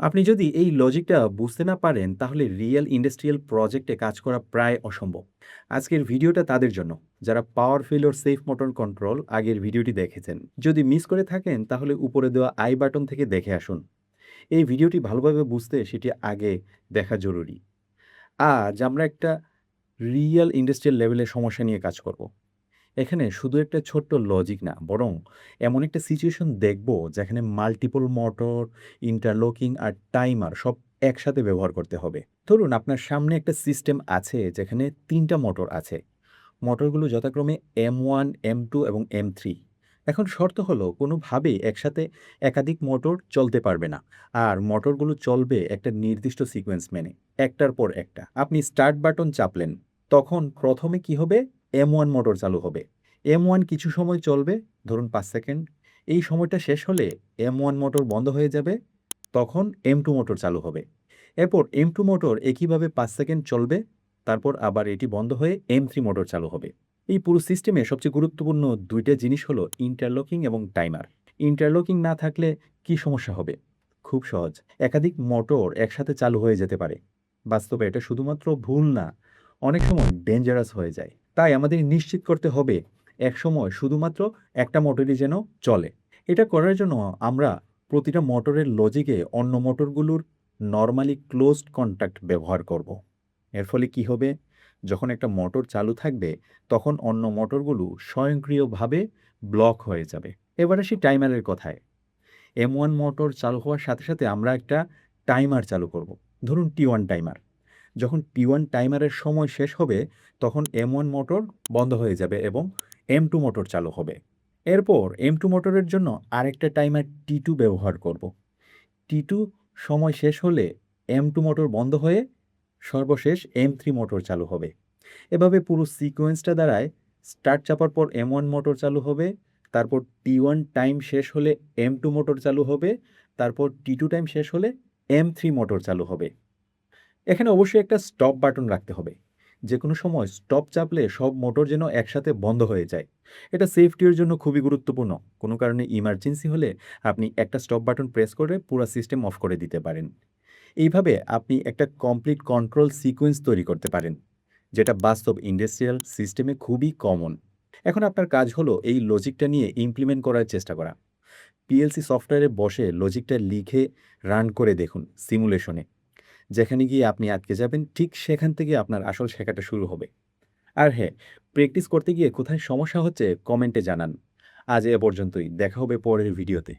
আপনি যদি এই লজিকটা বুঝতে না পারেন তাহলে রিয়েল ইন্ডাস্ট্রিয়াল প্রজেক্টে কাজ করা প্রায় অসম্ভব। আজকের ভিডিওটা তাদের জন্য যারা পাওয়ার ফিল সেফ মোটর কন্ট্রোল আগের ভিডিওটি দেখেছেন। যদি মিস করে থাকেন তাহলে উপরে দেওয়া আই বাটন থেকে দেখে আসুন। এই ভিডিওটি ভালোভাবে বুঝতে সেটি আগে দেখা জরুরি। আজ আমরা একটা রিয়েল ইন্ডাস্ট্রিয়াল লেভেলের সমস্যা নিয়ে কাজ করব। এখানে শুধু একটা ছোট্ট লজিক না, বরং এমন একটা সিচুয়েশন দেখব যেখানে মাল্টিপল মোটর, ইন্টারলকিং আর টাইমার সব একসাথে ব্যবহার করতে হবে। ধরুন আপনার সামনে একটা সিস্টেম আছে যেখানে ৩টা মোটর আছে। মোটরগুলো যথাক্রমে M1, M2 এবং M3। এখন শর্ত হলো কোনোভাবেই একসাথে একাধিক মোটর চলতে পারবে না। আর মোটরগুলো চলবে একটা নির্দিষ্ট সিকোয়েন্স মেনে, একটার পর একটা। আপনি স্টার্ট বাটন চাপলেন, তখন প্রথমে কি হবে? M1 মোটর চালু হবে। M1 কিছু সময় চলবে, ধরুন ৫ সেকেন্ড। এই সময়টা শেষ হলে M1 মোটর বন্ধ হয়ে যাবে, তখন M2 মোটর চালু হবে। এরপর M2 মোটর একইভাবে ৫ সেকেন্ড চলবে, তারপর আবার এটি বন্ধ হয়ে M3 মোটর চালু হবে। এই পুরো সিস্টেমে সবচেয়ে গুরুত্বপূর্ণ ২ টা জিনিস হলো ইন্টারলকিং এবং টাইমার। ইন্টারলকিং না থাকলে কি সমস্যা হবে? খুব সহজ। একাধিক মোটর একসাথে চালু হয়ে যেতে পারে। বাস্তবে এটা শুধুমাত্র ভুল না, অনেক সময় ডেঞ্জারাস হয়ে যায়। তাই আমাদের নিশ্চিত করতে হবে একসময় শুধুমাত্র একটা মোটরই যেন চলে। এটা করার জন্য আমরা প্রতিটা মোটরের লজিকে অন্য মোটরগুলোর নরমালি ক্লোজড কন্ট্যাক্ট ব্যবহার করব। এর ফলে কি হবে? যখন একটা মোটর চালু থাকবে, তখন অন্য মোটরগুলো স্বয়ংক্রিয়ভাবে ব্লক হয়ে যাবে। এবার আসি টাইমারের কথায়। M1 মোটর চালু হওয়ার সাথে, সাথে আমরা একটা টাইমার চালু করব। ধরুন T1 টাইমার। যখন T1 টাইমারের সময় শেষ হবে, তখন M1 মোটর বন্ধ হয়ে যাবে এবং M2 মোটর চালু হবে। এরপর M2 মোটরের জন্য আরেকটা টাইমার T2 ব্যবহার করব। T2 সময় শেষ হলে M2 মোটর বন্ধ হয়ে সর্বশেষ M3 মোটর চালু হবে। এভাবে পুরো সিকোয়েন্সটা দাঁড়ায় স্টার্ট চাপার পর M1 মোটর চালু হবে, তারপর T1 টাইম শেষ হলে M2 মোটর চালু হবে, তারপর T2 টাইম শেষ হলে M3 মোটর চালু হবে। এখানে অবশ্যই একটা স্টপ বাটন রাখতে হবে। যেকোনো সময় স্টপ চাপলে সব মোটর যেন একসাথে বন্ধ হয়ে যায়। এটা সেফটির জন্য খুবই গুরুত্বপূর্ণ। কোনো কারণে ইমার্জেন্সি হলে আপনি একটা স্টপ বাটন প্রেস করে পুরো সিস্টেম অফ করে দিতে পারেন। এইভাবে আপনি একটা কমপ্লিট কন্ট্রোল সিকোয়েন্স তৈরি করতে পারেন, যেটা বাস্তব ইন্ডাস্ট্রিয়াল সিস্টেমে খুবই কমন। এখন আপনার কাজ হলো এই লজিকটা নিয়ে ইমপ্লিমেন্ট করার চেষ্টা করা। পিএলসি সফটওয়্যারে বসে লজিকটা লিখে রান করে দেখুন সিমুলেশনে। যেখানে গিয়ে আপনি আটকে যাবেন, ঠিক সেখান থেকে আপনার আসল শেখাটা শুরু হবে। আর হ্যাঁ, প্র্যাকটিস করতে গিয়ে কোথায় সমস্যা হচ্ছে কমেন্টে জানান। আজ এ পর্যন্তই। দেখা হবে পরের ভিডিওতে।